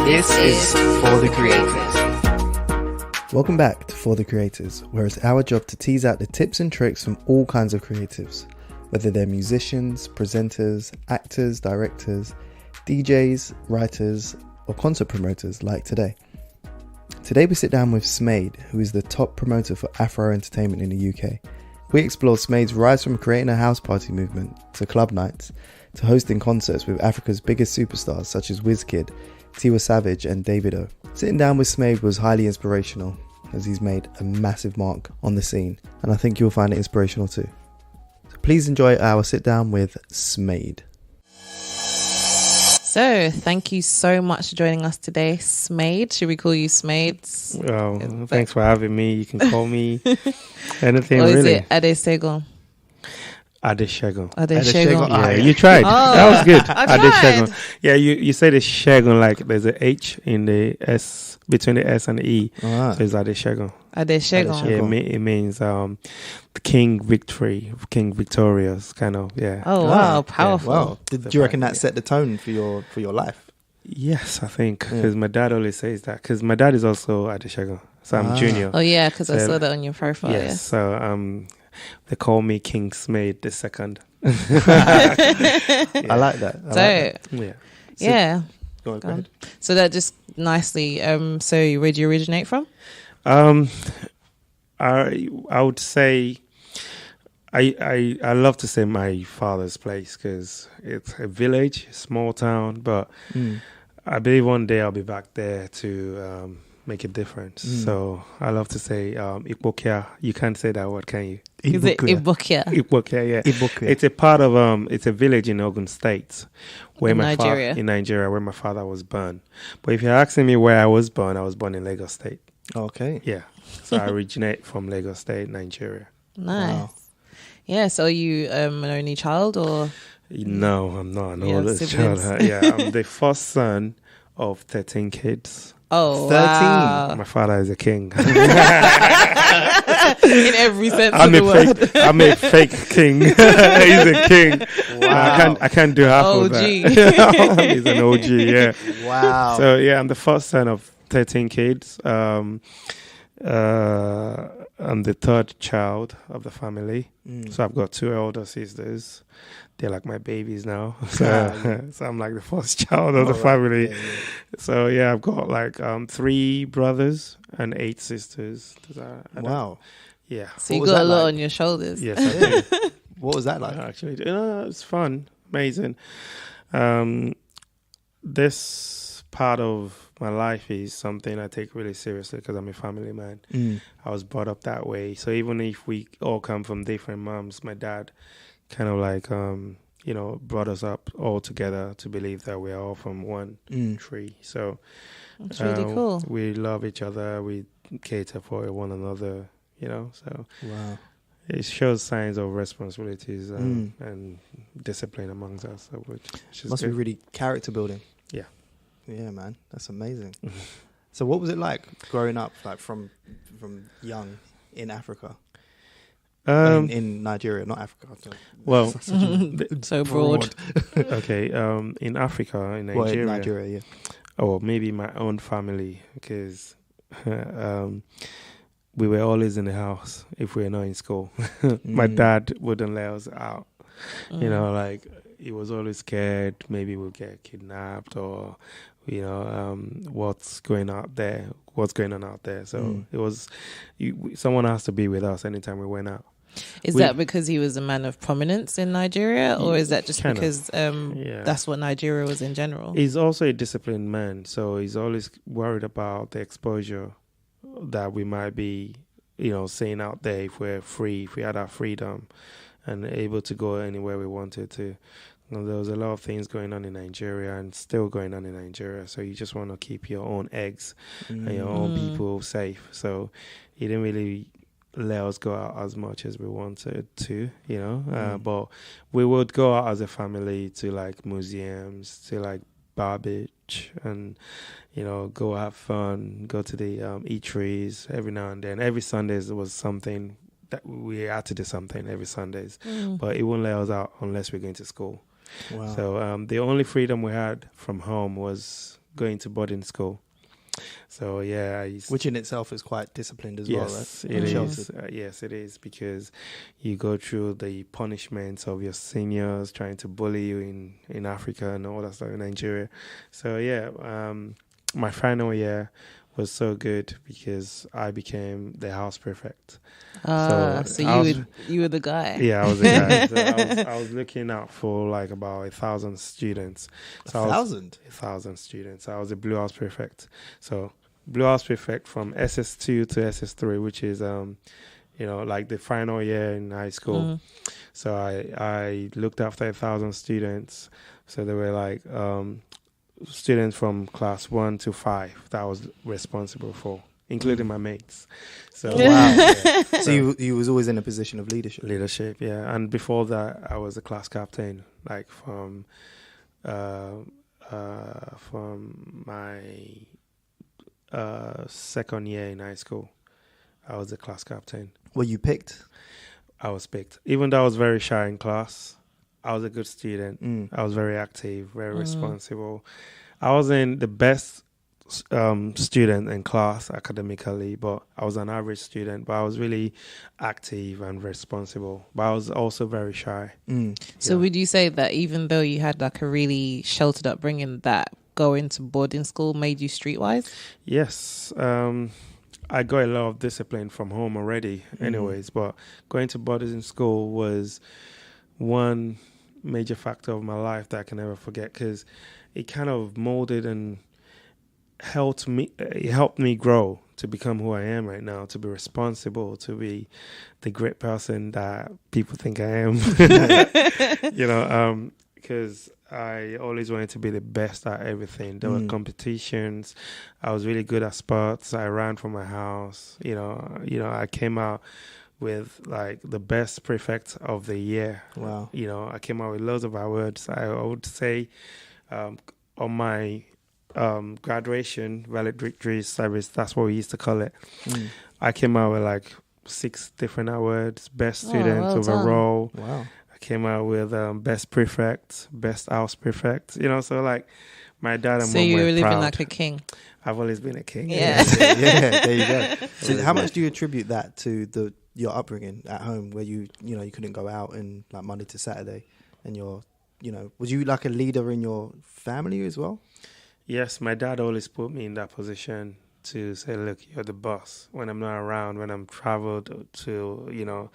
This is For the Creators. Welcome back to For the Creators, where it's our job to tease out the tips and tricks from all kinds of creatives, whether they're musicians, presenters, actors, directors, DJs, writers, or concert promoters like today. Today we sit down with SMADE, who is the top promoter for Afro entertainment in the UK. We explore SMADE's rise from creating a house party movement to club nights, to hosting concerts with Africa's biggest superstars such as Wizkid, Tiwa Savage and Davido. Sitting down with SMADE was highly inspirational, as he's made a massive mark on the scene, and I think you'll find it inspirational too. So please enjoy our sit down with SMADE. So, thank you so much for joining us today, SMADE. Should we call you SMADE? Well, thanks for having me. You can call me anything, or is really. it Adesegun? Adeshegun. Adesegun. Yeah, you tried. Oh, that was good. I tried. Adeshegun. Yeah, you say the Shegun like there's a H in the S, between the S and the E. Ah. So it's Adeshegun. Adesegun. Yeah, it means the King victorious, kind of, yeah. Oh, wow, powerful. Wow. Do you reckon that set the tone for your life? Yes, I think, because my dad always says that, because my dad is also Adeshegun, so I'm junior. Oh, yeah, because I saw that on your profile. Yes, Yeah. so they call me King SMADE the second. I like that. Yeah. Yeah. Go ahead. So that just nicely, so where do you originate from? I would say I love to say my father's place because it's a village, small town, but I believe one day I'll be back there to make a difference. So I love to say Ipokia. You can't say that word, can you? Is it Ibokia? Ipokia, yeah. Ibokia. It's a part of it's a village in Ogun State, where In my Nigeria. in Nigeria, where my father was born. But if you're asking me where I was born in Lagos State. Okay. Yeah. So I originate from Lagos State, Nigeria. Nice. Wow. Yeah, so are you an only child or? No, I'm not an You have oldest child. siblings? Yeah, I'm the first son of 13 kids. Oh, 13. wow. My father is a king. In every sense of the word. I'm a fake king. He's a king. Wow. I can't do half of OG. that. He's an OG, yeah. Wow. So yeah, I'm the first son of 13 kids. I'm the third child of the family. So I've got two elder sisters. They're like my babies now. So, so I'm like the first child of the family. Yeah. So yeah, I've got like 3 brothers and 8 sisters. Wow. Yeah. So What you was got that a lot like? on your shoulders. Yes, I do. What was that like? Actually, it's fun, amazing. This part of my life is something I take really seriously because I'm a family man. I was brought up that way. So even if we all come from different moms, my dad kind of like, brought us up all together to believe that we're all from one tree. So That's really cool. we love each other. We cater for one another, so Wow. it shows signs of responsibilities and discipline amongst us. Which is Must good. be really character building. Yeah. Yeah, man. That's amazing. So what was it like growing up, like from young in Africa? In Nigeria, not Africa. Well, So broad. okay. In Africa, in Nigeria, Well, in Nigeria, yeah. or maybe my own family, because we were always in the house if we were not in school. My dad wouldn't let us out. Like he was always scared. Maybe we'll get kidnapped or, what's going on out there. So it was, someone has to be with us anytime we went out. Is that because he was a man of prominence in Nigeria, or is that just Kind of. because that's what Nigeria was in general? He's also a disciplined man, so he's always worried about the exposure that we might be, seeing out there if we're free, if we had our freedom and able to go anywhere we wanted to. There was a lot of things going on in Nigeria and still going on in Nigeria, so you just want to keep your own eggs and your own people safe. So he didn't really let us go out as much as we wanted to, but we would go out as a family to like museums, to like bar beach and, go have fun, go to the eateries every now and then. Every Sundays there was something that we had to do something every Sundays, but it wouldn't let us out unless we're going to school. Wow. So the only freedom we had from home was going to boarding school. So yeah, which in itself is quite disciplined as well, right? Yes, it is. Yes, it is, because you go through the punishments of your seniors trying to bully you in Africa and all that stuff in Nigeria. So yeah, my final year was so good because I became the house prefect. So you were the guy. Yeah, I was the guy. So I was looking out for like about 1,000 students. So 1,000 students. I was a Blue House prefect. So Blue House prefect from SS2 to SS3, which is like the final year in high school. Mm. So I looked after 1,000 students. So they were like students from class 1 to 5 that I was responsible for, including my mates. So wow. Yeah. So you was always in a position of leadership. Leadership, yeah. And before that, I was a class captain, like from my second year in high school. I was a class captain. Were you picked? I was picked. Even though I was very shy in class, I was a good student. I was very active, very responsible. I wasn't the best student in class academically, but I was an average student. But I was really active and responsible. But I was also very shy. So would you say that even though you had like a really sheltered upbringing, that going to boarding school made you streetwise? Yes. I got a lot of discipline from home already anyways, but going to boarding school was one major factor of my life that I can never forget, because it kind of molded and helped me grow to become who I am right now, to be responsible, to be the great person that people think I am. Because I always wanted to be the best at everything. There were competitions. I was really good at sports. I ran for my house. I came out with like the best prefect of the year. Wow. I came out with loads of awards. I would say on my graduation valedictory service, that's what we used to call it. I came out with like 6 different awards. Best student overall. Wow. I came out with best prefect, best house prefect. So like my dad and mom were proud. So you were living like a king. I've always been a king. Yeah. Yeah, there you go. So how much do you attribute that to your upbringing at home, where you couldn't go out and like Monday to Saturday, and was you like a leader in your family as well? Yes, my dad always put me in that position to say, look, you're the boss. When I'm not around, when I'm traveled to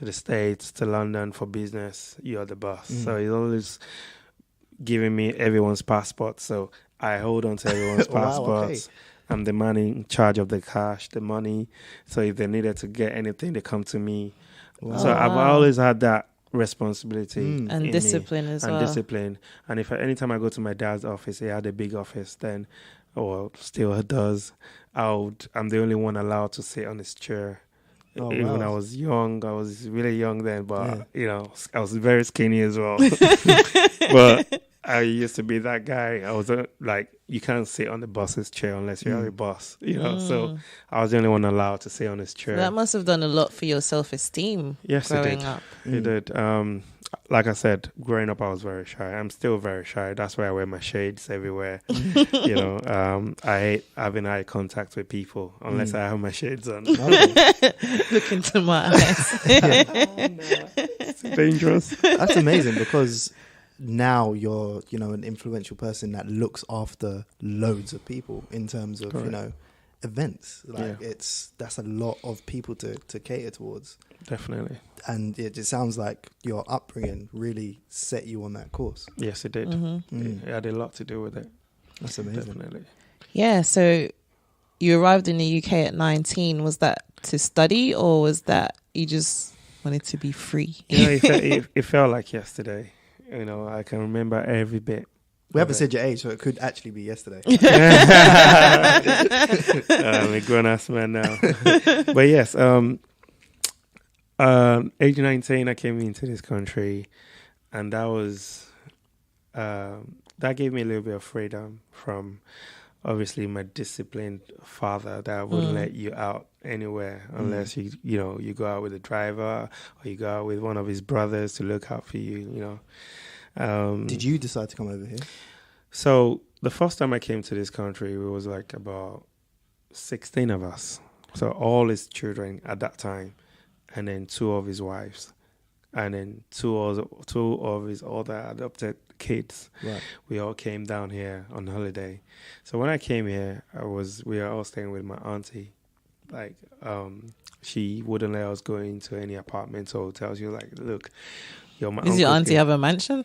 the States, to London for business, you're the boss. So he's always giving me everyone's passport. So I hold on to everyone's passports. Okay. I'm the man in charge of the cash, the money. So if they needed to get anything, they come to me. Wow. So I've always had that responsibility and discipline as well. And discipline. And if anytime I go to my dad's office, he had a big office then, or still does, I'm the only one allowed to sit on his chair. Even when I was young, I was really young then, but I was very skinny as well. But I used to be that guy. I was like, you can't sit on the boss's chair unless you're a boss, So I was the only one allowed to sit on his chair. So that must have done a lot for your self-esteem. Yes, growing up. It did. Like I said, growing up, I was very shy. I'm still very shy. That's why I wear my shades everywhere. I hate having eye contact with people unless I have my shades on. Look into my eyes. It's dangerous. That's amazing, because now you're, an influential person that looks after loads of people in terms of, events. Like that's a lot of people to cater towards. Definitely. And it just sounds like your upbringing really set you on that course. Yes, it did. It had a lot to do with it. That's amazing. Definitely. Yeah, so you arrived in the UK at 19. Was that to study, or was that you just wanted to be free? It felt like yesterday. I can remember every bit. We haven't said your age, so it could actually be yesterday. I'm a grown-ass man now. But yes, age 19, I came into this country, and that was that gave me a little bit of freedom from obviously my disciplined father that wouldn't let you out anywhere unless you go out with a driver, or you go out with one of his brothers to look out for you. Did you decide to come over here? So the first time I came to this country, it was like about 16 of us. So all his children at that time, and then 2 of his wives, and then two of his other adopted kids. Right. We all came down here on holiday. So when I came here, we were all staying with my auntie. Like, she wouldn't let us go into any apartments or hotels. She was like, "Look, Does your auntie have a mansion?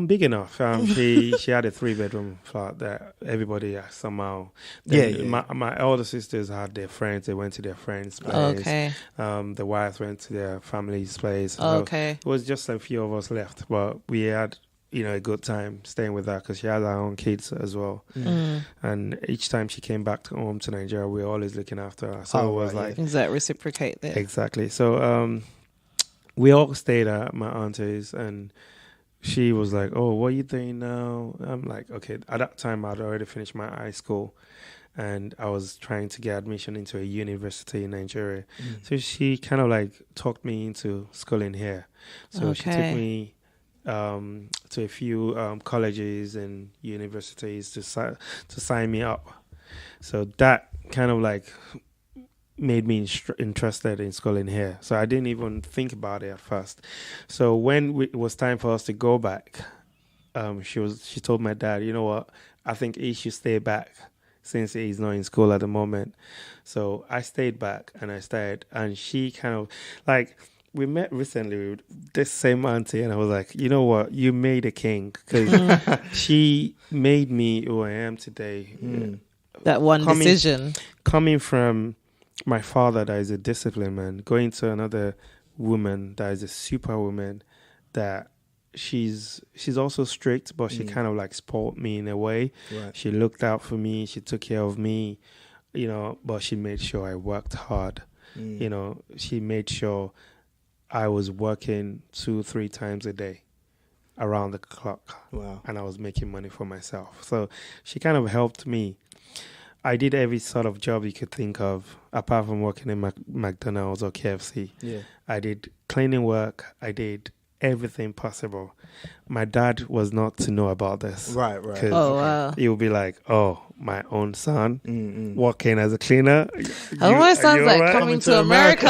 Big enough. She had a 3-bedroom flat that everybody somehow. My older sisters had their friends. They went to their friends' place. Okay. The wives went to their family's place. Okay. It was just a few of us left, but we had a good time staying with her because she had her own kids as well. And each time she came back home to Nigeria, we were always looking after her. So it was like, does that reciprocate there? Exactly. So we all stayed at my auntie's, and she was like, "Oh, what are you doing now?" I'm like, "Okay." At that time, I'd already finished my high school, and I was trying to get admission into a university in Nigeria. So she kind of like talked me into schooling here. So she took me to a few colleges and universities to sign me up. So that kind of like made me interested in schooling here. So I didn't even think about it at first. So when it was time for us to go back, she told my dad, "You know what? I think he should stay back since he's not in school at the moment." So I stayed back and I stayed. And she kind of like, we met recently with this same auntie, and I was like, "You know what? You made a king," because she made me who I am today. That one decision coming from my father, that is a disciplined man, going to another woman that is a superwoman, that she's also strict, but she kind of like spoiled me in a way. Right. She looked out for me, she took care of me, but she made sure I worked hard. She made sure I was working 2-3 times a day around the clock. Wow. And I was making money for myself. So she kind of helped me. I did every sort of job you could think of, apart from working in McDonald's or KFC. Yeah. I did cleaning work. I did everything possible. My dad was not to know about this. Right. Oh, wow. He would be like, "Oh, my own son working as a cleaner." Almost sounds like right? Coming to America.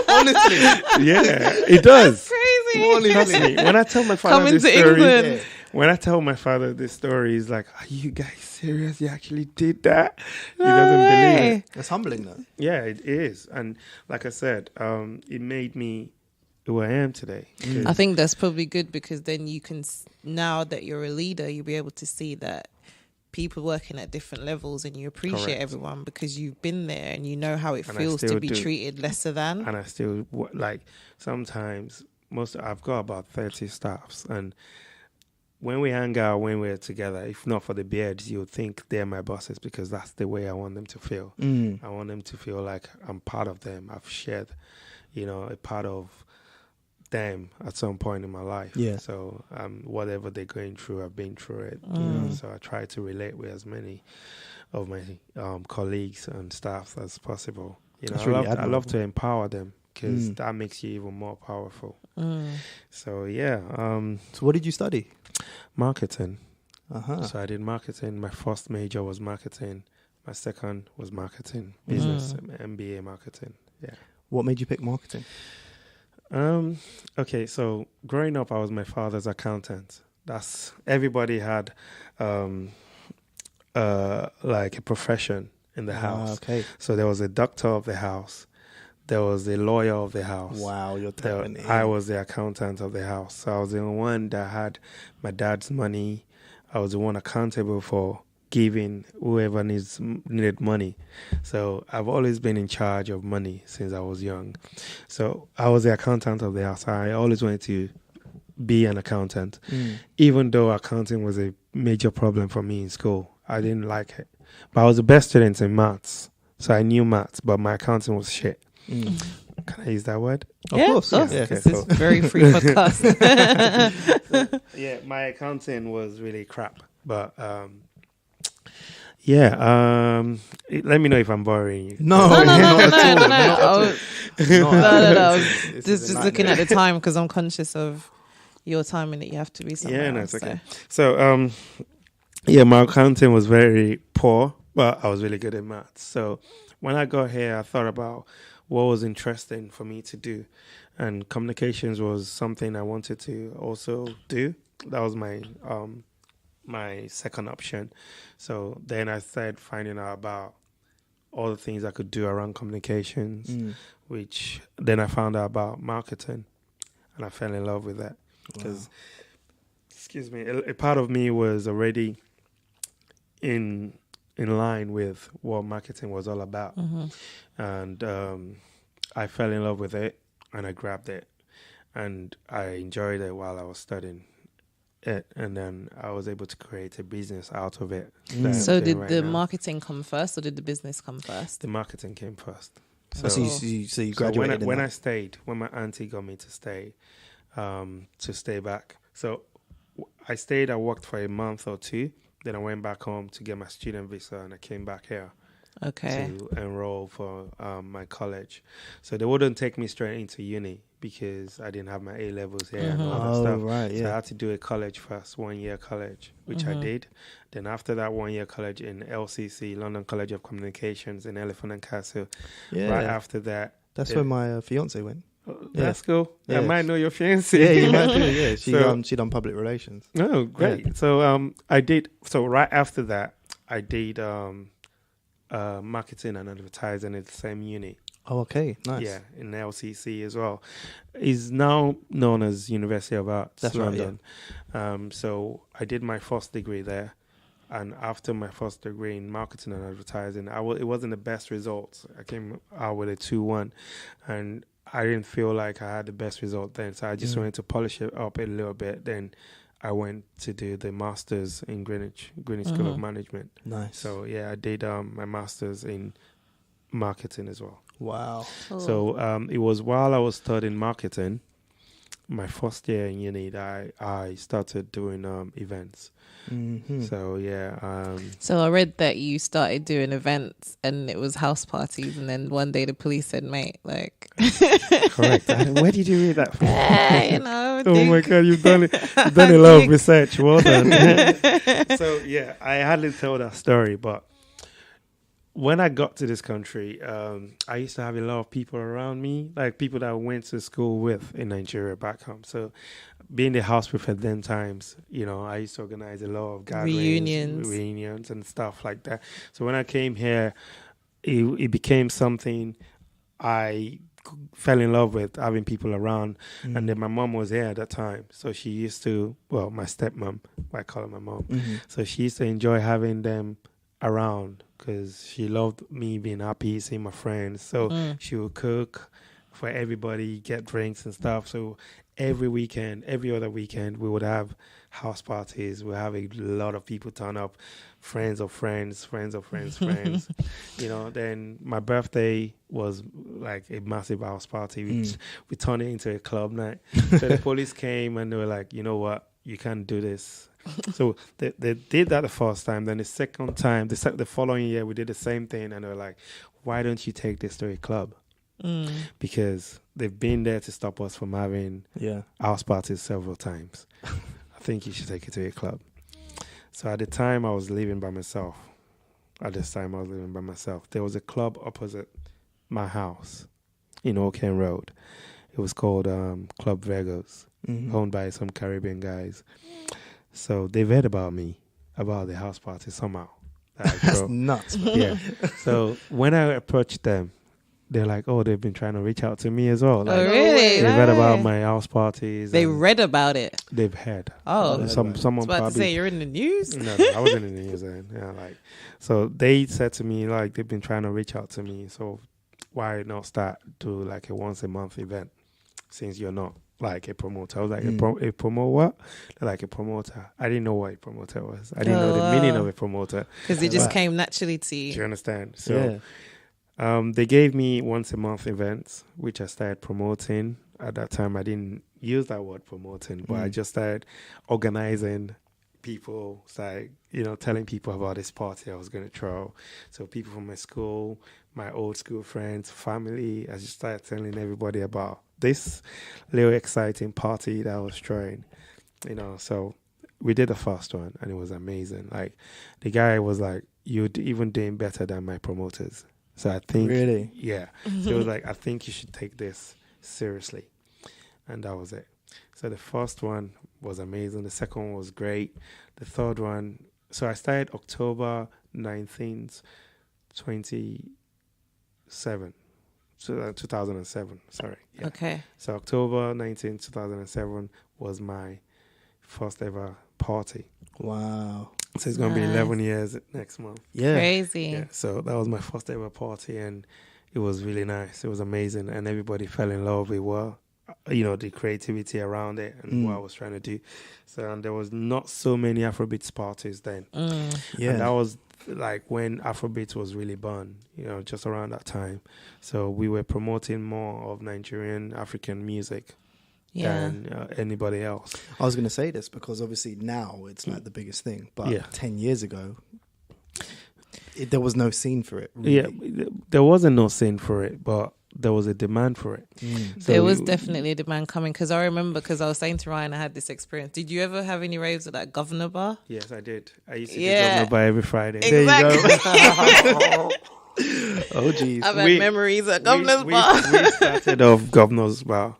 Honestly. Yeah, it does. That's crazy. Trust me. When I tell my father Coming this to story, England. when I tell my father this story, he's like, "Are you guys serious? You actually did that?" He doesn't believe it. That's humbling, though. Yeah, it is. And like I said, it made me who I am today. I think that's probably good, because then you can, now that you're a leader, you'll be able to see that people working at different levels, and you appreciate everyone because you've been there and you know how it feels to be treated lesser than. And I still, like, sometimes I've got about 30 staffs, and when we hang out, when we're together, if not for the beards, you'll think they're my bosses, because that's the way I want them to feel. I want them to feel like I'm part of them. I've shared, a part of them at some point in my life. Yeah. So whatever they're going through, I've been through it. So I try to relate with as many of my colleagues and staff as possible. I love to empower them, because that makes you even more powerful. So yeah. So what did you study? Marketing. Uh-huh. So I did marketing. My first major was marketing. My second was marketing, business, MBA marketing. Yeah. What made you pick marketing? Okay, so growing up, I was my father's accountant. Everybody had like a profession in the house. Okay. So there was a doctor of the house. There was a lawyer of the house. Wow, you're tapping in. I was the accountant of the house. So I was the one that had my dad's money. I was the one accountable for giving whoever needed money. So I've always been in charge of money since I was young. So I was the accountant of the house. I always wanted to be an accountant, even though accounting was a major problem for me in school. I didn't like it. But I was the best student in maths. So I knew maths, but my accounting was shit. Can I use that word? Of course. Yeah. Okay, this is very free podcast. Yeah, my accounting was really crap. But let me know if I'm boring you. No. Just looking at the time, because I'm conscious of, your time in it, you have to be somewhere Yeah, no, else. it's okay. So, my accounting was very poor, but I was really good at maths. So when I got here, I thought about what was interesting for me to do. And communications was something I wanted to also do. That was my second option. So then I started finding out about all the things I could do around communications, which then I found out about marketing, and I fell in love with that because, excuse me, a part of me was already in line with what marketing was all about, and I fell in love with it, and I grabbed it, and I enjoyed it while I was studying it, and then I was able to create a business out of it. So did the marketing come first, or did the business come first? The marketing came first. So you graduated. When I stayed, when my auntie got me to stay back. So I stayed. I worked for a month or two. Then I went back home to get my student visa, and I came back here. Okay. To enroll for my college. So they wouldn't take me straight into uni because I didn't have my A levels here and all that stuff. Right, yeah. So I had to do a college first, 1 year college, which I did. Then after that 1 year college in LCC, London College of Communications in Elephant and Castle. Yeah. Right after that. That's where my fiance went. That's cool. Yeah. I might know your fiancé. Yeah, you might do. Yeah, she done public relations. Oh, great. Yeah. So I did. So right after that, I did marketing and advertising at the same uni. Oh, okay, nice. Yeah, in LCC as well. It's now known as University of Arts. That's London. Right, yeah. So I did my first degree there, and after my first degree in marketing and advertising, it wasn't the best results. I came out with a 2-1, and I didn't feel like I had the best result then. So I just wanted to polish it up a little bit. Then I went to do the masters in Greenwich School of Management. Nice. So yeah, I did my masters in marketing as well. Wow. Cool. So it was while I was studying marketing, my first year in uni, that I started doing events. So yeah. So I read that you started doing events and it was house parties, and then one day the police said, "Mate, like." Correct. Where did you read that from? You know. Oh my God, you've done it. You've done a lot of research. Well done. So yeah, I hardly tell that story, but when I got to this country, I used to have a lot of people around me, like people that I went to school with in Nigeria back home. So being the house prefect then times, I used to organize a lot of gatherings, reunions and stuff like that. So when I came here, it became something I fell in love with, having people around. And then my mom was here at that time. So she used to, my stepmom, I call her my mom. So she used to enjoy having them around because she loved me being happy, seeing my friends. So she would cook for everybody, get drinks and stuff. So every other weekend, we would have house parties. We have a lot of people turn up, friends of friends, friends of friends, friends. Then my birthday was like a massive house party. We turned it into a club night. So the police came and they were like, you know what? You can't do this. So they did that the first time. Then the second time, the following year, we did the same thing. And they were like, why don't you take this to a club? Because they've been there to stop us from having house parties several times. I think you should take it to a club. So at the time, I was living by myself. There was a club opposite my house in Oaken Road. It was called Club Vegas, owned by some Caribbean guys. So they've heard about me, about the house party somehow. That's nuts. Yeah. So when I approached them, they're like, oh, they've been trying to reach out to me as well. Like, really? They've read about my house parties. They read about it? They've heard. Oh. Someone I was about probably... to say, you're in the news? No, I wasn't in the news then. Yeah, so they said to me, like, they've been trying to reach out to me. So why not start do like a once a month event since you're not like a promoter? I was like, a promoter what? They're like, a promoter. I didn't know what a promoter was. I didn't know the meaning of a promoter. Because it just came naturally to you. Do you understand? So they gave me once a month events, which I started promoting. At that time, I didn't use that word promoting, but I just started organizing people started, telling people about this party I was going to throw. So people from my school, my old school friends, family, I just started telling everybody about this little exciting party that I was throwing, So we did the first one, and it was amazing. Like, the guy was like, "You're even doing better than my promoters." So I think, really, yeah. So it was like, I think you should take this seriously, and that was it. So the first one was amazing. The second one was great. The third one, so I started October 19th, 2007. Sorry. Yeah. Okay. So October 19th, 2007 was my first ever party. wow, So it's going to be 11 years next month. yeah, Crazy. Yeah. So that was my first ever party, and it was really nice. It was amazing, and everybody fell in love with the creativity around it and what I was trying to do. So, and there was not so many Afrobeats parties then. yeah. And that was like when Afrobeats was really born, just around that time. So we were promoting more of Nigerian African music than anybody else. I was going to say this because obviously now it's like the biggest thing, but 10 years ago, there was no scene for it. Really. Yeah, there wasn't no scene for it, but there was a demand for it. So there was definitely a demand coming, because I remember, because I was saying to Ryan, I had this experience. Did you ever have any raves at that Governor Bar? Yes, I did. I used to do Governor Bar every Friday. Exactly. There you go. Oh, geez. I've had memories at Governor's Bar. We started off Governor's Bar.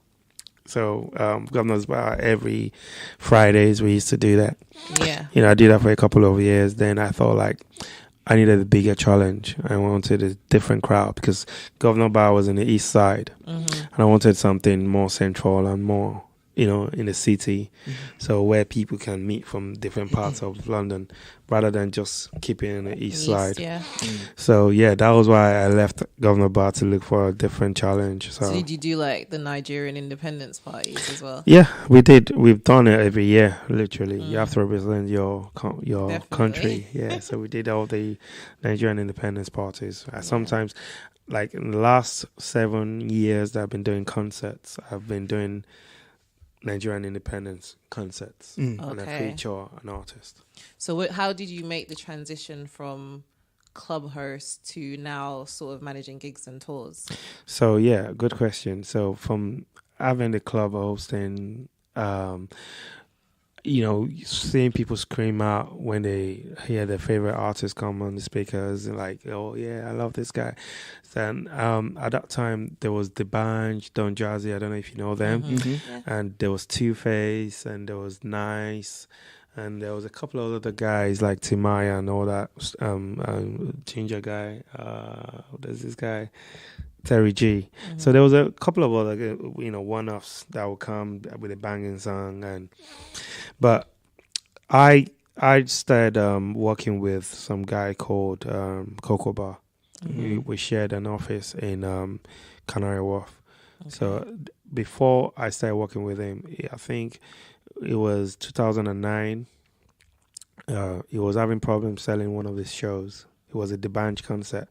So Governor's Bar, every Fridays we used to do that. Yeah. I did that for a couple of years. Then I thought like I needed a bigger challenge. I wanted a different crowd because Governor Bar was in the east side. And I wanted something more central and more, in the city. So where people can meet from different parts of London rather than just keeping in the east side. Yeah. So that was why I left Governor Bar to look for a different challenge. So did you do like the Nigerian independence parties as well? Yeah, we did. We've done it every year, literally. You have to represent your country. Yeah, so we did all the Nigerian independence parties. Sometimes, like in the last 7 years that I've been doing concerts, I've been doing Nigerian independence concerts, and I feature an artist. So how did you make the transition from club host to now sort of managing gigs and tours? So good question. So from having the club hosting, seeing people scream out when they hear their favorite artist come on the speakers, and like, oh yeah, I love this guy. Then at that time there was the band Don Jazzy, I don't know if you know them, and there was Two-Face, and there was Nice, and there was a couple of other guys like Timaya and all that, Ginger guy, there's this guy Terry G. So there was a couple of other one-offs that would come with a banging song, but I started working with some guy called Coco Bar. We shared an office in Canary Wharf. So before I started working with him, I think it was 2009. He was having problems selling one of his shows. It was a Debanch concert.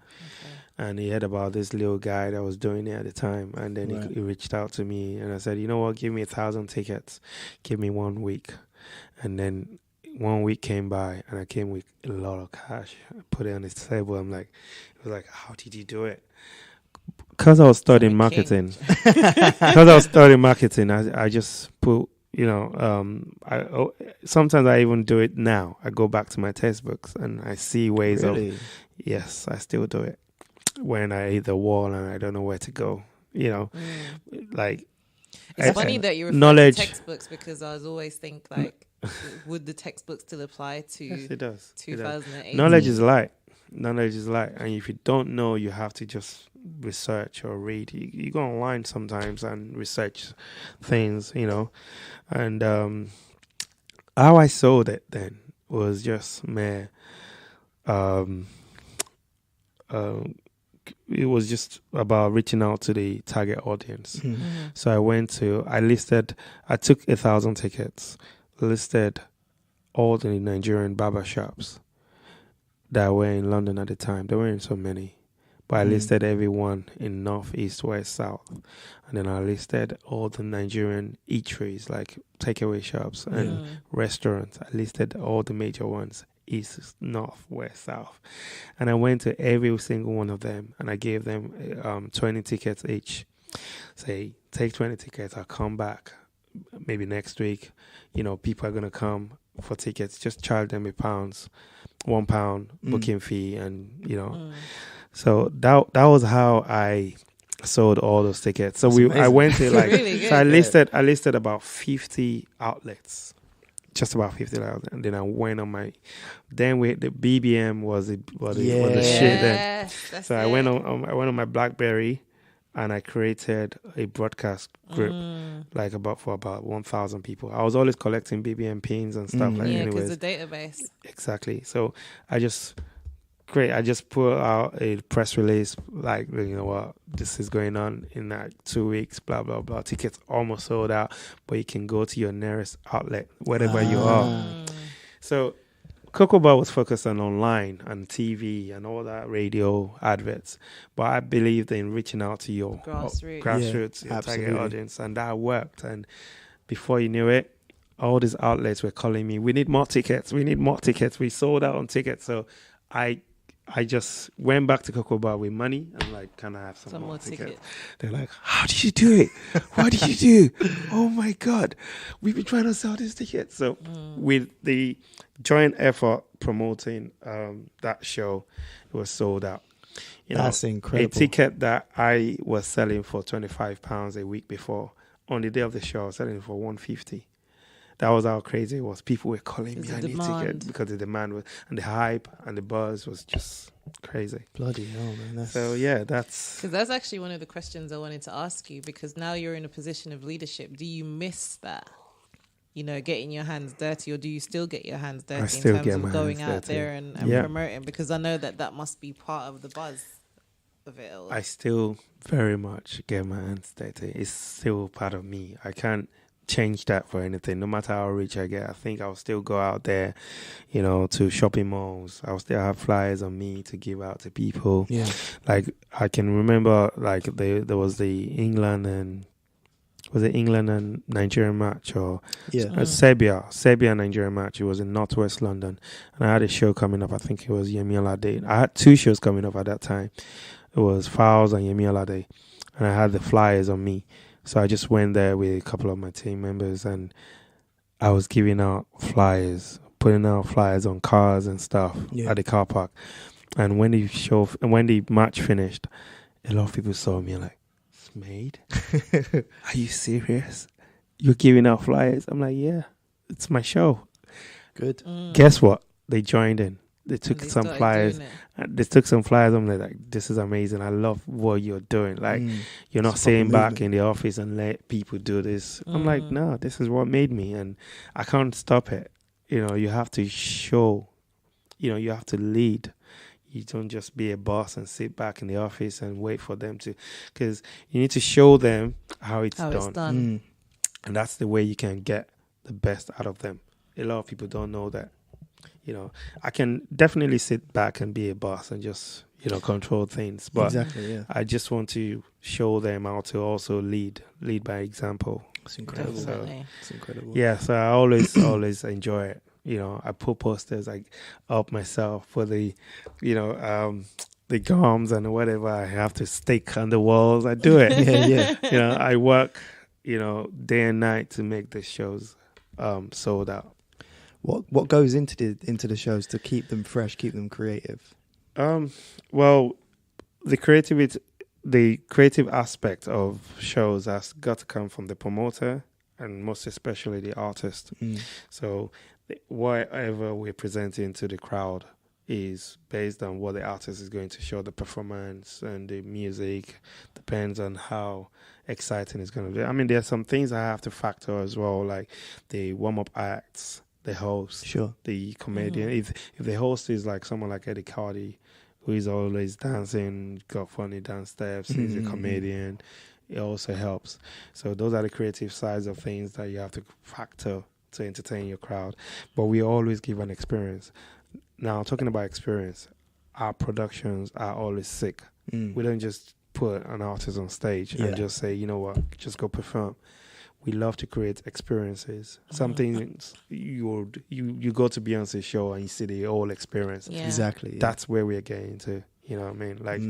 And he heard about this little guy that was doing it at the time. And then he reached out to me, and I said, you know what, give me 1,000 tickets. Give me 1 week. And then 1 week came by, and I came with a lot of cash. I put it on his table. It was like, how did you do it? Because I was studying marketing. I just put, sometimes I even do it now. I go back to my textbooks and I see ways of, yes, I still do it. When I hit the wall and I don't know where to go, like. It's funny that you refer to textbooks, because I always think like, would the textbooks still apply to? Yes, it does. 2008. Knowledge is light, and if you don't know, you have to just research or read. You go online sometimes and research things, and how I sold it then was just it was just about reaching out to the target audience. So I took 1,000 tickets, listed all the Nigerian barber shops that were in London at the time. There weren't so many, But I listed everyone in north, east, west, south. And then I listed all the Nigerian eateries, like takeaway shops and restaurants. I listed all the major ones, east, north, west, south. And I went to every single one of them and I gave them 20 tickets each. Say, take 20 tickets, I'll come back maybe next week. You know, people are going to come for tickets. Just charge them £1 booking fee, and, you know. So that was how I sold all those tickets. So I went to like really I listed about 50 outlets, just about 50 outlets, and then I went on my. Then the BBM was the shit then. So I went on my BlackBerry, and I created a broadcast group like for about 1,000 people. I was always collecting BBM pins and stuff because the database. Exactly. So I just put out a press release like, you know what, this is going on in like 2 weeks, blah, blah, blah. Tickets almost sold out, but you can go to your nearest outlet, wherever you are. So Cocoa Bar was focused on online and TV and all that, radio adverts. But I believed in reaching out to your grassroots, your target audience, and that worked. And before you knew it, all these outlets were calling me, we need more tickets. We sold out on tickets. So I just went back to Cocoa Bar with money and like, can I have some more tickets? They're like, how did you do it? What did you do? Oh my God, we've been trying to sell these tickets. So with the joint effort promoting that show, it was sold out. That's incredible. A ticket that I was selling for £25 a week before, on the day of the show, I was selling it for £150. That was how crazy it was. People were calling me, I need tickets, because the demand was, and the hype and the buzz was just crazy. Bloody hell, man. So yeah, that's... Because that's actually one of the questions I wanted to ask you, because now you're in a position of leadership. Do you miss that? You know, getting your hands dirty, or do you still get your hands dirty in terms of going out there and promoting? Because I know that must be part of the buzz of it all. I still very much get my hands dirty. It's still part of me. I can't change that for anything. No matter how rich I get, I think I'll still go out there, you know, to shopping malls. I'll still have flyers on me to give out to people. Yeah. Like, I can remember, like, there was the England and Nigerian match, or Serbia Nigerian match. It was in Northwest London, and I had a show coming up. I think it was Yemi Alade. I had 2 shows coming up at that time. It was Fowles and Yemi Alade, and I had the flyers on me. So I just went there with a couple of my team members, and I was giving out flyers, putting out flyers on cars and stuff at the car park. And when the match finished, a lot of people saw me like, SMADE? Are you serious? You're giving out flyers? I'm like, yeah, it's my show. Good. Guess what? They joined in. They took some flyers. I'm like, this is amazing. I love what you're doing. Like, you're not sitting back in the office and let people do this. I'm like, no, this is what made me, and I can't stop it. You know, you have to show. You know, you have to lead. You don't just be a boss and sit back in the office and wait for them to, because you need to show them how it's done. And that's the way you can get the best out of them. A lot of people don't know that. You know, I can definitely sit back and be a boss and just, you know, control things. But I just want to show them how to also lead by example. It's incredible. It's incredible. Yeah, so I always enjoy it. You know, I put posters like up myself for the, you know, the gums and whatever I have to stick on the walls. I do it. You know, I work, you know, day and night to make the shows sold out. What goes into the shows to keep them fresh, keep them creative? Well, the creative aspect of shows has got to come from the promoter, and most especially the artist. So whatever we're presenting to the crowd is based on what the artist is going to show. The performance and the music depends on how exciting it's going to be. I mean, there are some things I have to factor as well, like the warm-up acts, the host, the comedian. If the host is like someone like Eddie Cardi, who is always dancing, got funny dance steps, he's a comedian, it also helps. So those are the creative sides of things that you have to factor to entertain your crowd. But we always give an experience. Now, talking about experience, our productions are always sick. We don't just put an artist on stage and just say, you know what, just go perform. We love to create experiences. Something you go to Beyonce's show and you see the whole experience. Yeah. Exactly. Yeah. That's where we're getting to. You know what I mean? Like,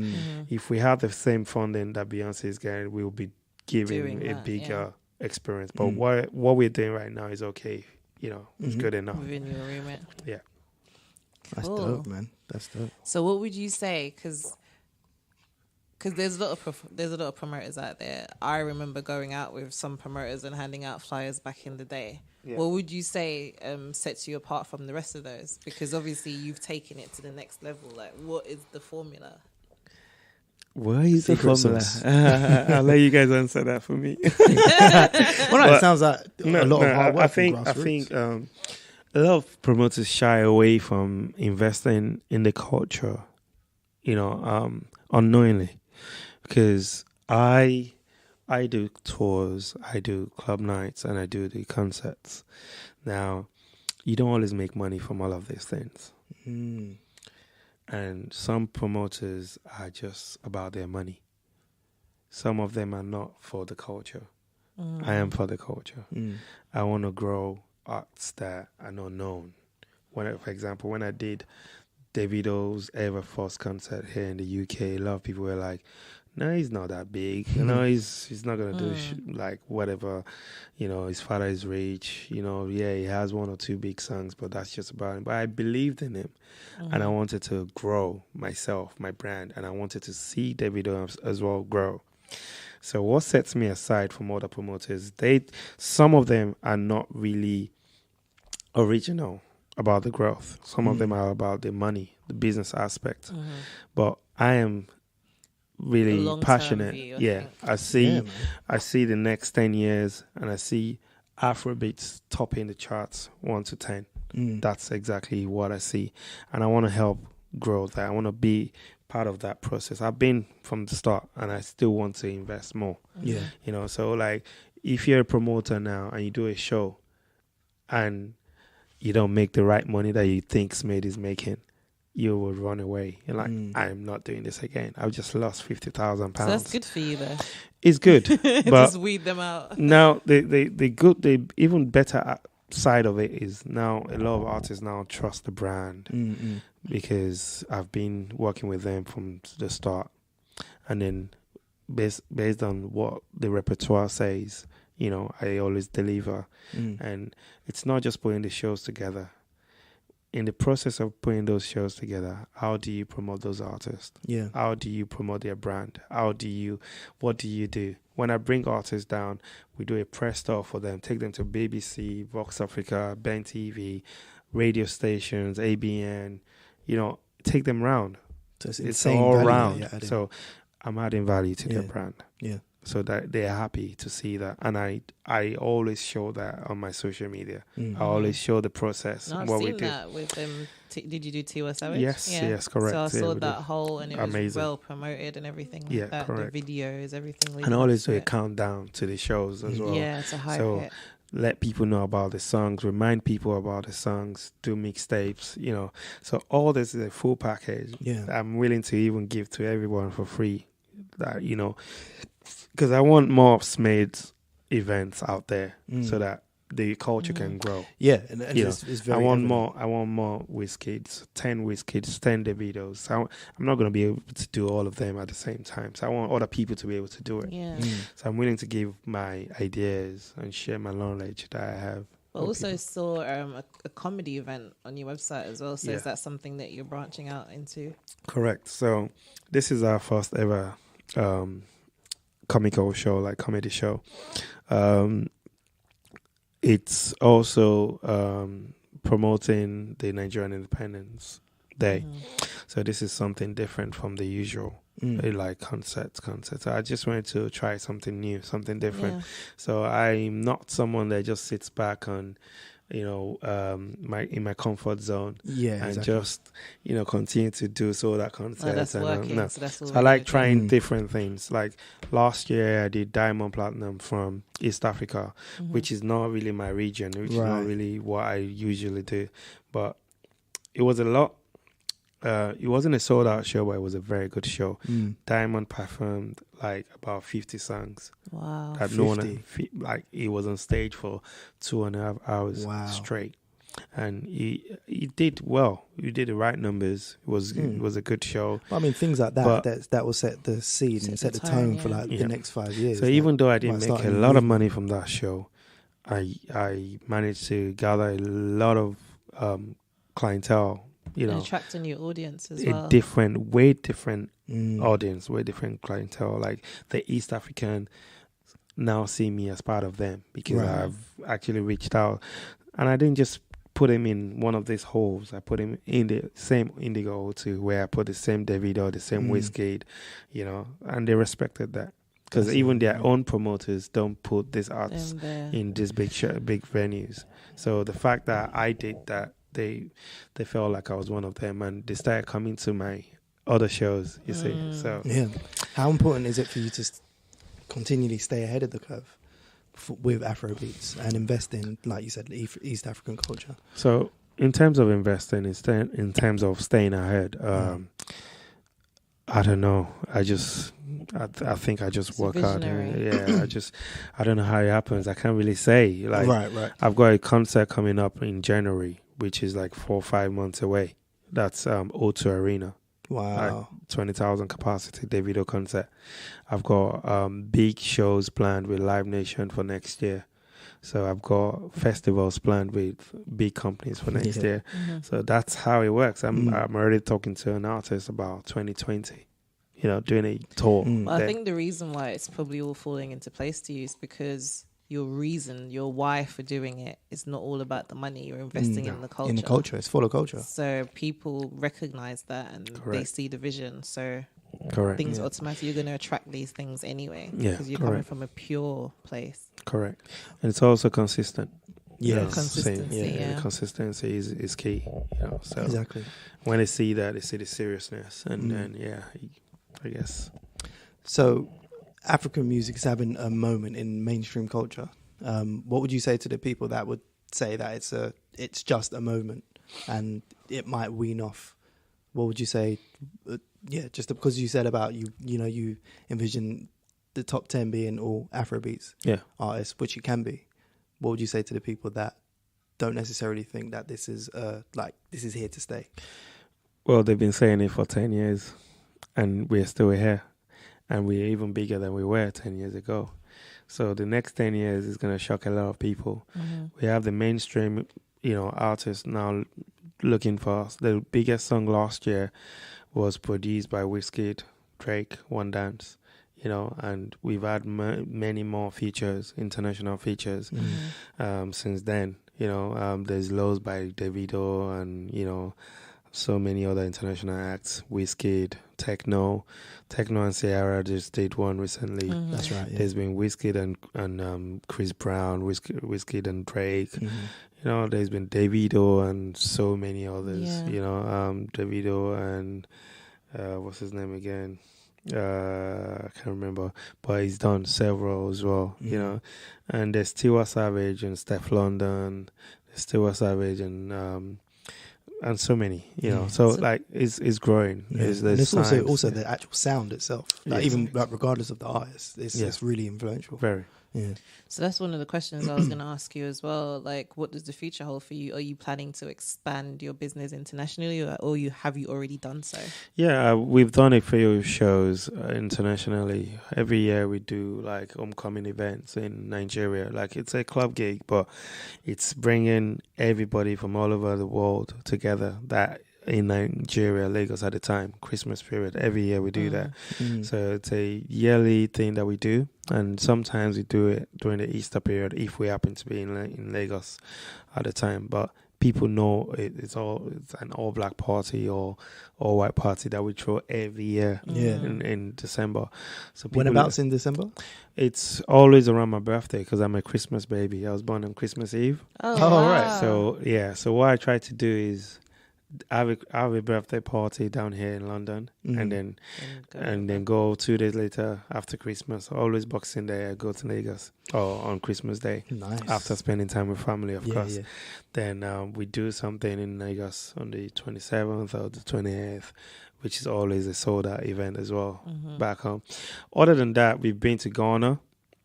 if we have the same funding that Beyonce is getting, we'll be giving a bigger experience. But what we're doing right now is okay. You know, it's good enough. Within your remit. Yeah. That's dope, man. That's dope. So what would you say? Because there's a lot of promoters out there. I remember going out with some promoters and handing out flyers back in the day. Yeah. What would you say sets you apart from the rest of those? Because obviously you've taken it to the next level. Like, what is the formula? What is the formula? I'll let you guys answer that for me. It sounds like a lot of hard work. I think a lot of promoters shy away from investing in the culture, you know, unknowingly. Because I do tours, I do club nights, and I do the concerts. Now, you don't always make money from all of these things. And some promoters are just about their money. Some of them are not for the culture. I am for the culture. I want to grow arts that are not known. For example, when I did Davido's ever first concert here in the UK, a lot of people were like, no, he's not that big. You know, he's not going to do like whatever. You know, his father is rich. You know, yeah, he has one or two big songs, but that's just about him. But I believed in him, and I wanted to grow myself, my brand, and I wanted to see Davido as well grow. So what sets me aside from other promoters, some of them are not really original about the growth. Some of them are about the money, the business aspect. But I am really passionate. I see the next 10 years, and I see Afrobeats topping the charts 1 to 10. That's exactly what I see, and I want to help grow that. I want to be part of that process. I've been from the start, and I still want to invest more. You know, so like if you're a promoter now and you do a show and you don't make the right money that you think SMADE is making, you will run away. You're like, I'm not doing this again. I've just lost £50,000. So that's good for you, though. It's good, but just weed them out. Now, the even better side of it is now a lot of artists now trust the brand because I've been working with them from the start, and then based on what the repertoire says, you know, I always deliver, and it's not just putting the shows together. In the process of putting those shows together, how do you promote those artists? How do you promote their brand? What do you do? When I bring artists down, we do a press tour for them, take them to BBC, Vox Africa, Ben TV, radio stations, ABN, you know, take them round. So it's all round. So I'm adding value to their brand. So that they're happy to see that. And I always show that on my social media. I always show the process. No, I've what seen we do. that with them. Did you do Tiwa Savage? Yes, correct. So I saw that whole, and it was amazing. well promoted and everything. Like Yeah, that. correct. The videos, everything. And I always do a countdown to the shows as well. Yeah, it's a hype So hit. let people know about the songs, remind people about the songs, do mixtapes, you know. So all this is a full package that I'm willing to even give to everyone for free. That, you know, because I want more of SMADE's events out there so that the culture can grow. Yeah, and it's very I want evident. I want more Wizkids, 10 Wizkids, 10 Davidos. I'm not going to be able to do all of them at the same time. So I want other people to be able to do it. Yeah. So I'm willing to give my ideas and share my knowledge that I have. I also saw a comedy event on your website as well. So is that something that you're branching out into? Correct. So this is our first ever comical show, like comedy show. It's also promoting the Nigerian Independence Day. So this is something different from the usual like concerts. So I just wanted to try something new, something different. So I'm not someone that just sits back on, you know, in my comfort zone, and just, you know, continue to do so that concert. That's working. So that's all so I like trying different things. Like last year, I did Diamond Platinum from East Africa, which is not really my region, which is not really what I usually do, but it was a lot. It wasn't a sold out show, but it was a very good show. Diamond performed like about 50 songs. Wow. That 50? no one, like, he was on stage for 2.5 hours straight. And he did well. He did the right numbers. It was a good show. Well, I mean, things like that will set the scene and set the tone for like the next 5 years. So even though I didn't make a lot of money from that show, I managed to gather a lot of clientele. And attract a new audience as well. Way different audience, way different clientele. Like the East African now see me as part of them because I've actually reached out, and I didn't just put him in one of these holes. I put him in the same Indigo hole too, where I put the same Davido, the same Wizkid, and they respected that. Because even their own promoters don't put these artists in these big venues. So the fact that I did that, they felt like I was one of them, and they started coming to my other shows. You see, so how important is it for you to continually stay ahead of the curve with Afrobeats and invest in, like you said, East African culture? So in terms of investing, in terms of staying ahead, I don't know. I think I just work hard. I don't know how it happens. I can't really say. Like, right. I've got a concert coming up in January, which is like 4 or 5 months away. That's O2 Arena. Wow. Like 20,000 capacity Davido concert. I've got big shows planned with Live Nation for next year. So I've got festivals planned with big companies for next year. So that's how it works. I'm already talking to an artist about 2020, doing a tour. Well, I think the reason why it's probably all falling into place to you is because your why for doing it is not all about the money. You're investing in the culture. In the culture. It's full of culture. So people recognize that and they see the vision. So things automatically, you're going to attract these things anyway. Because you're coming from a pure place. Correct. And it's also consistent. Consistency. Consistency is key. So exactly. When they see that, they see the seriousness. And I guess. So African music is having a moment in mainstream culture. What would you say to the people that would say that it's just a moment and it might wean off? What would you say? Just because you said about you envision the top 10 being all Afrobeats artists, which it can be. What would you say to the people that don't necessarily think that this is here to stay? Well, they've been saying it for 10 years and we're still here. And we're even bigger than we were 10 years ago. So the next 10 years is going to shock a lot of people. We have the mainstream, artists now looking for us. The biggest song last year was produced by Wizkid, Drake, One Dance, and we've had many more features, international features, since then. There's Lows by Davido and, so many other international acts, Wizkid, Techno and Sierra just did one recently. That's right. Yeah. There's been Wizkid and Chris Brown, Wizkid and Drake. There's been Davido and so many others. Davido and what's his name again? I can't remember, but he's done several as well. And there's Tiwa Savage and Steph London. There's Tiwa Savage and so many, so like it's growing. And it's also the actual sound itself. Like even regardless of the artist, it's really influential. Very. Yeah. So that's one of the questions I was going to ask you as well. Like, what does the future hold for you? Are you planning to expand your business internationally, or have you already done so? Yeah, we've done a few shows internationally. Every year we do like homecoming events in Nigeria. Like it's a club gig, but it's bringing everybody from all over the world together. That in Nigeria, Lagos at the time, Christmas period. Every year we do that. So it's a yearly thing that we do. And sometimes we do it during the Easter period if we happen to be in Lagos at the time. But people know it's an all black party or all white party that we throw every year in December. So whenabouts in December? It's always around my birthday because I'm a Christmas baby. I was born on Christmas Eve. Oh, wow. Right. So what I try to do is have a birthday party down here in London, and then go 2 days later after Christmas. Always Boxing Day, I go to Lagos, or on Christmas Day. Nice. After spending time with family, of course. Yeah. Then we do something in Lagos on the 27th or the 28th, which is always a sold out event as well back home. Other than that, we've been to Ghana.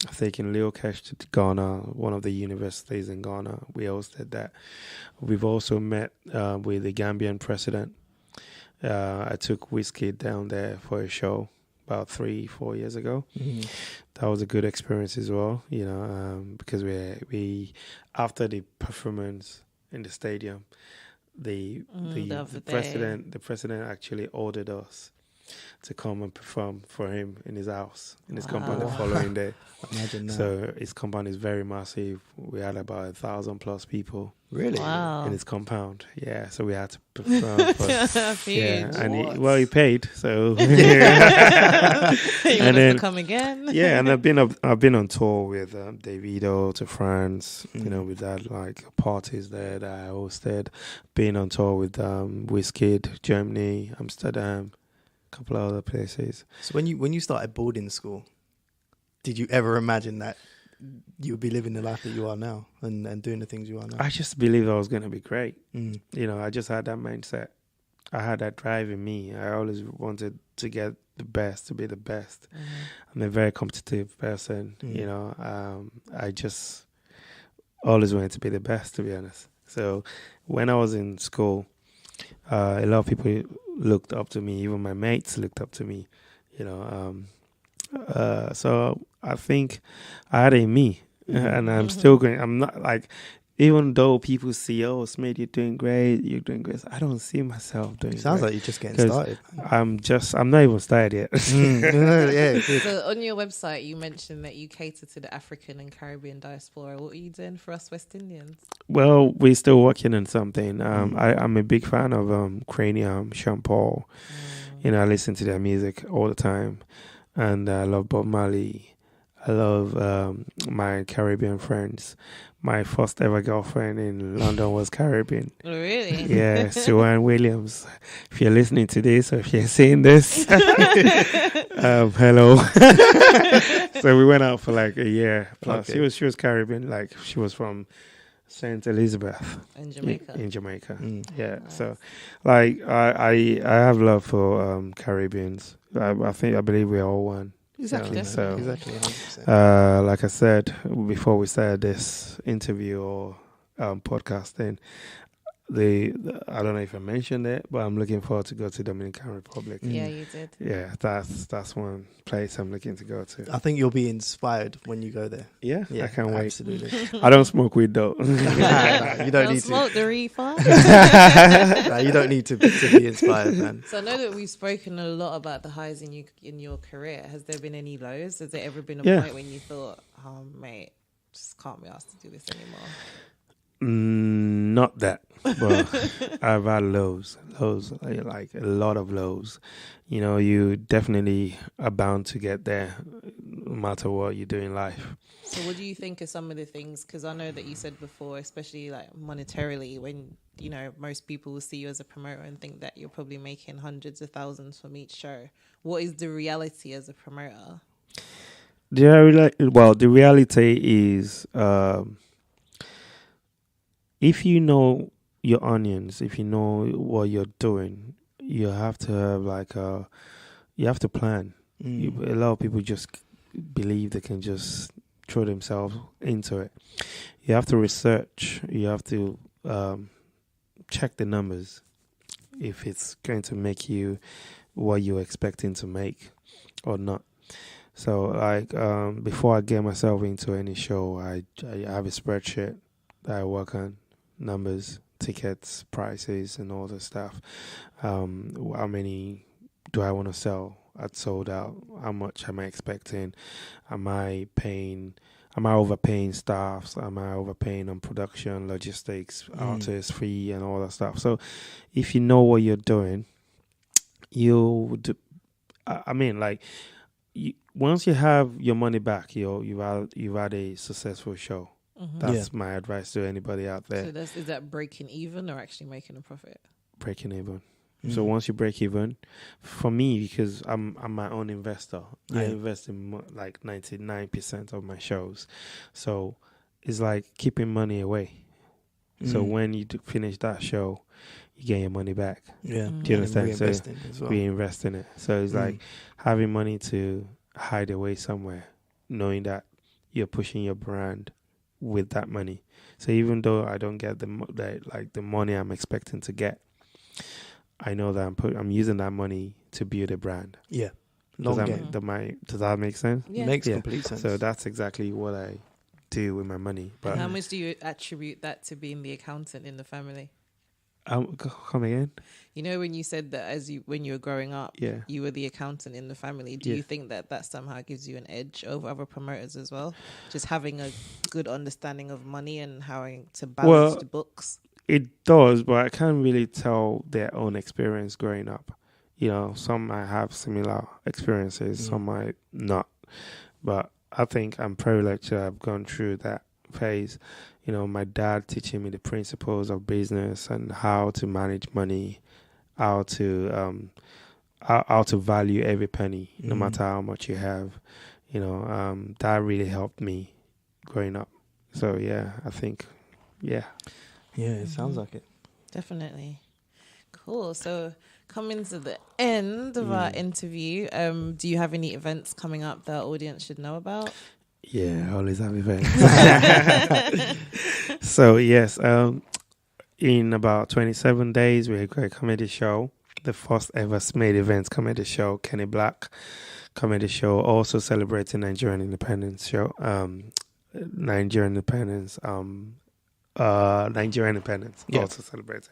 I've taken Leo Cash to Ghana, one of the universities in Ghana. We hosted that. We've also met with the Gambian president. I took Whiskey down there for a show about 3-4 years ago. That was a good experience as well, because we after the performance in the stadium, the president actually ordered us to come and perform for him in his house, in his compound the following day. Imagine that. So his compound is very massive. We had about 1,000+ people. Really? Wow. In his compound. Yeah, so we had to perform. Huge. And he paid, so. You and then come again? Yeah, and I've been on tour with Davido to France. We've had like parties there that I hosted. Been on tour with Wizkid, Germany, Amsterdam, a couple of other places. So when you started boarding school, did you ever imagine that you would be living the life that you are now and doing the things you are now? I just believed I was going to be great. I just had that mindset. I had that drive in me. I always wanted to get the best, to be the best. I'm a very competitive person. I just always wanted to be the best, to be honest. So when I was in school, a lot of people looked up to me. Even my mates looked up to me. So I think I had it in me, and I'm still going. I'm not like, even though people see, SMADE, you're doing great. I don't see myself doing. Sounds great. like you're just getting started. I'm not even started yet. So on your website, you mentioned that you cater to the African and Caribbean diaspora. What are you doing for us West Indians? Well, we're still working on something. I'm a big fan of Cranium, Sean Paul. I listen to their music all the time, and I love Bob Marley. I love my Caribbean friends. My first ever girlfriend in London was Caribbean. Oh, really? Yeah, Joanne Williams. If you're listening to this or if you're seeing this, hello. So we went out for like a year plus. Okay. She was Caribbean, like she was from St. Elizabeth in Jamaica. In Jamaica, yeah. Nice. So, like I have love for Caribbeans. I believe we are all one. Exactly. Exactly. 100%. Like I said before we started this interview or podcasting, I don't know if I mentioned it, but I'm looking forward to go to Dominican Republic. Yeah, you did. Yeah, that's one place I'm looking to go to. I think you'll be inspired when you go there. Yeah, I can't wait. Absolutely. I don't smoke weed though. You don't need smoke to. the reefer. You don't need to be inspired, man. So I know that we've spoken a lot about the highs in your career. Has there been any lows? Has there ever been a point when you thought, "Oh, mate, just can't be asked to do this anymore"? Not that, but I've had lows, like a lot of lows. You definitely are bound to get there, no matter what you do in life. So what do you think are some of the things, because I know that you said before, especially like monetarily, when, most people will see you as a promoter and think that you're probably making hundreds of thousands from each show. What is the reality as a promoter? The reality is, if you know your onions, if you know what you're doing, you have to have you have to plan. A lot of people just believe they can just throw themselves into it. You have to research. You have to check the numbers if it's going to make you what you're expecting to make or not. So, before I get myself into any show, I have a spreadsheet that I work on. Numbers, tickets, prices, and all the stuff. How many do I want to sell at sold out? How much am I expecting? Am I overpaying staffs? Am I overpaying on production, logistics, artists, fee, and all that stuff? So if you know what you're doing, once you have your money back, you've had a successful show. That's my advice to anybody out there. So is that breaking even or actually making a profit? breaking even. So once you break even, for me, because I'm my own investor, I invest in like 99% of my shows. So it's like keeping money away. So when you finish that show, you get your money back. Yeah. Do you understand? Reinvesting as well. Reinvest in it. So it's like having money to hide away somewhere, knowing that you're pushing your brand with that money. So even though I don't get the money I'm expecting to get, I know that I'm using that money to build a brand. Yeah. Does that make sense? Yeah. Makes complete sense. So that's exactly what I do with my money. But and how much do you attribute that to being the accountant in the family? Come again? You know, when you said that when you were growing up, you were the accountant in the family. Do you think that somehow gives you an edge over other promoters as well? Just having a good understanding of money and how to balance the books? It does, but I can't really tell their own experience growing up. You know, some might have similar experiences, some might not. But I think I'm privileged to have gone through that phase. You know, my dad teaching me the principles of business and how to manage money, how to value every penny, no matter how much you have. You know, that really helped me growing up. So yeah, I think, yeah. Yeah, it sounds like it. Definitely. Cool. So coming to the end of our interview, do you have any events coming up that our audience should know about? Yeah, I always have events. So yes, in about 27 days, we're going to comedy show, the first ever SMADE events comedy show, Kenny Black comedy show, also celebrating Nigerian independence also celebrating.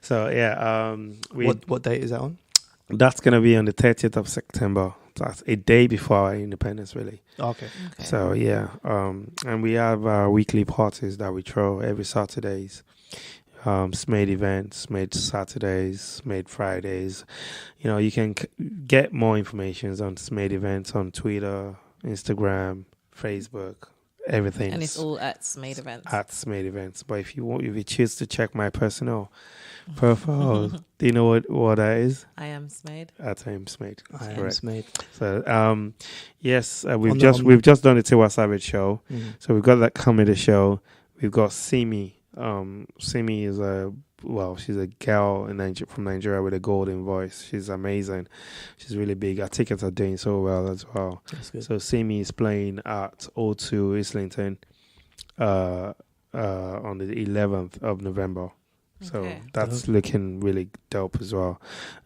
So yeah, what date is that on? That's gonna be on the 30th of September. That's a day before our independence, really. Okay. So yeah, and we have weekly parties that we throw every Saturdays. SMADE events, SMADE Saturdays, SMADE Fridays. You know, you can get more information on SMADE events on Twitter, Instagram, Facebook, everything. And it's all at SMADE events. At SMADE events. But if you choose to check my personal profile, do you know what that is? I am SMADE. At I am SMADE. I am SMADE. So yes, we've just done the Tiwa Savage show. So we've got that comedy show. We've got Simi. Simi is she's a girl from Nigeria with a golden voice. She's amazing. She's really big. Our tickets are doing so well as well. That's good. So Simi is playing at O2 Islington on the 11th of November. So that's looking really dope as well.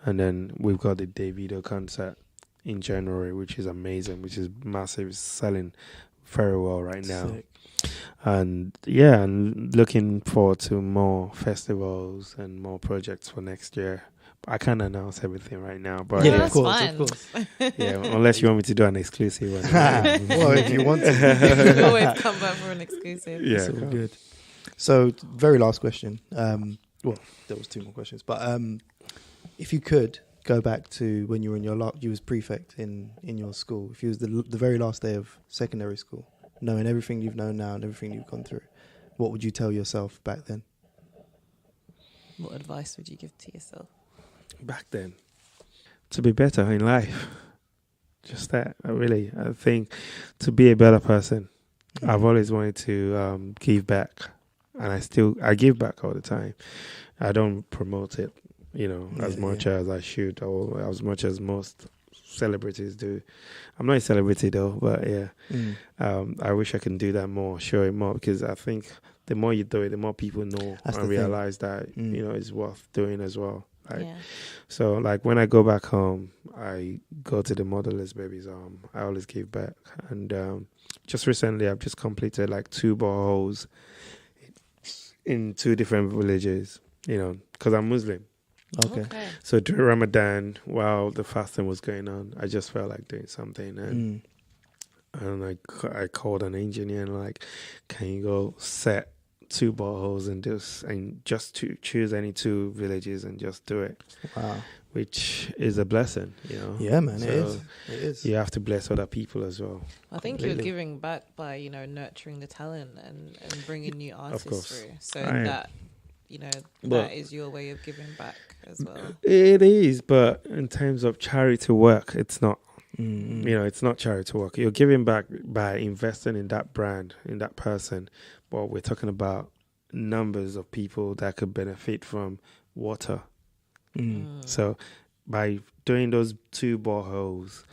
And then we've got the Davido concert in January, which is amazing, which is massive. It's selling very well right now. Sick. And yeah, and looking forward to more festivals and more projects for next year. I can't announce everything right now, but yeah, of course. Yeah, unless you want me to do an exclusive one. Well, if you want to, always come back for an exclusive. Yeah, it's all good. So, very last question. Well, there was two more questions, but if you could go back to when you were in you was prefect in your school. If you was the very last day of secondary school, knowing everything you've known now and everything you've gone through, what would you tell yourself back then? What advice would you give to yourself? Back then, to be better in life. Just that, I think to be a better person. I've always wanted to give back, and I give back all the time. I don't promote it, as much as I should, or as much as most celebrities do. I'm not a celebrity though, but yeah, I wish I can do that more, show it more, because I think the more you do it, the more people know and realize that it's worth doing as well. So when I go back home, I go to the motherless babies. I always give back, and just recently I've just completed 2 boreholes in 2 different villages. Because I'm Muslim. Okay. So during Ramadan, while the fasting was going on, I just felt like doing something, and I called an engineer and can you go set 2 boreholes and just to choose any 2 villages and just do it. Wow. Which is a blessing, Yeah, man, so it is. You have to bless other people as well. I think you're giving back by, nurturing the talent and bringing new artists through. So that that is your way of giving back as well. It is, but in terms of charity work, it's not. It's not charity work. You're giving back by investing in that brand, in that person. But we're talking about numbers of people that could benefit from water. So by doing those 2 boreholes,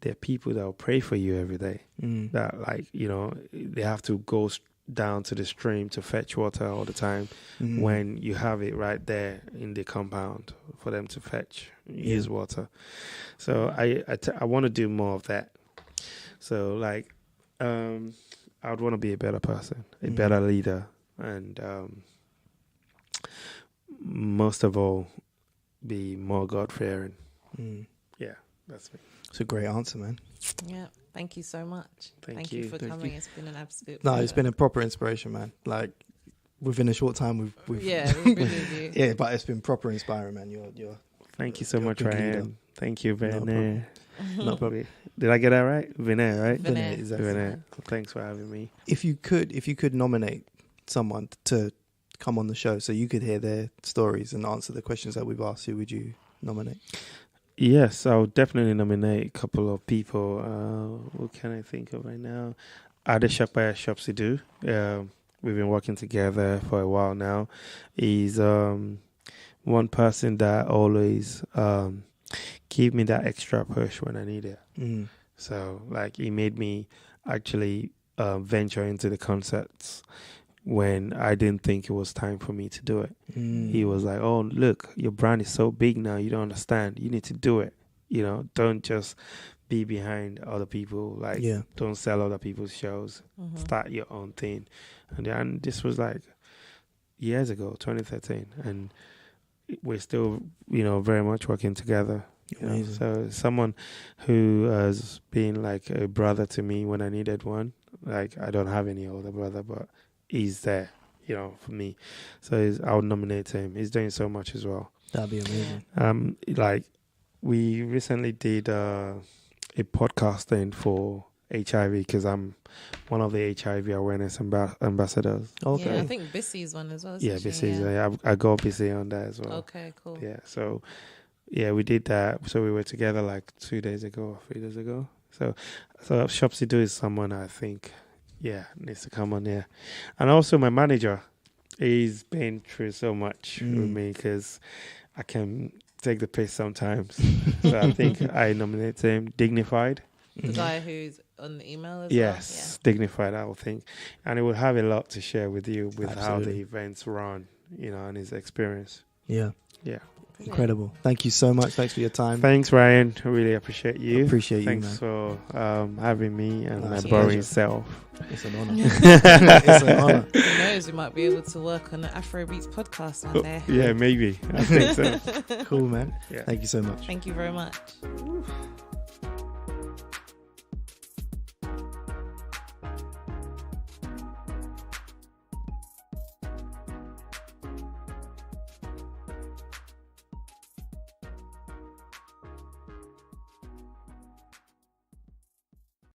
there are people that will pray for you every day. That they have to go down to the stream to fetch water all the time when you have it right there in the compound for them to fetch, use water. So I want to do more of that. So I would want to be a better person, a better leader, and most of all, be more God-fearing. Yeah, that's me. It's a great answer, man. Yeah, thank you so much. Thank you for Thank coming. you. It's been an absolute No, pleasure. it's been a proper inspiration, man. Like within a short time, we've yeah, we really do. yeah, but it's been proper inspiring, man. You're Thank you so you're a much, good Ryan. leader. Thank you, No Vinay. No problem. Did I get that right? Vinay, right? Vinay. Exactly. Vinay. Thanks for having me. If you could nominate someone to come on the show so you could hear their stories and answer the questions that we've asked, who would you nominate? Yes, I'll definitely nominate a couple of people. What can I think of right now? Adeshapaya Shopsidu. We've been working together for a while now. He's one person that always give me that extra push when I need it. So he made me actually venture into the concerts when I didn't think it was time for me to do it. He was like, "Oh, look, your brand is so big now. You don't understand. You need to do it. Don't just be behind other people. Don't sell other people's shows. Start your own thing." And this was years ago, 2013, and we're still, very much working together. So someone who has been like a brother to me when I needed one. I don't have any older brother, but he's there, for me. So I would nominate him. He's doing so much as well. That'd be amazing. We recently did a podcast thing for HIV because I'm one of the HIV awareness ambassadors. Okay. Yeah, I think Bissy's one as well. Yeah, Bissy's. I got Bissy on that as well. Okay, cool. Yeah, so we did that. So we were together 2 days ago or 3 days ago. So Shopsy Do is someone I think, needs to come on here. And also my manager, he's been through so much with me because I can take the piss sometimes. So I think I nominate him. Dignified. The guy who's on the email as Yes, Dignified, I would think. And he will have a lot to share with you with how Absolutely. the events run, and his experience. Yeah. Yeah. Incredible. Thank you so much. Thanks for your time. Thanks, Ryan. I really appreciate you. Appreciate you, Thanks man. for having me and No, my it's a boring pleasure. self. It's an honor. It's an honor. Who knows? We might be able to work on the Afro Beats podcast one day. Yeah, maybe. I think so. Cool, man. Yeah. Thank you so much. Thank you very much.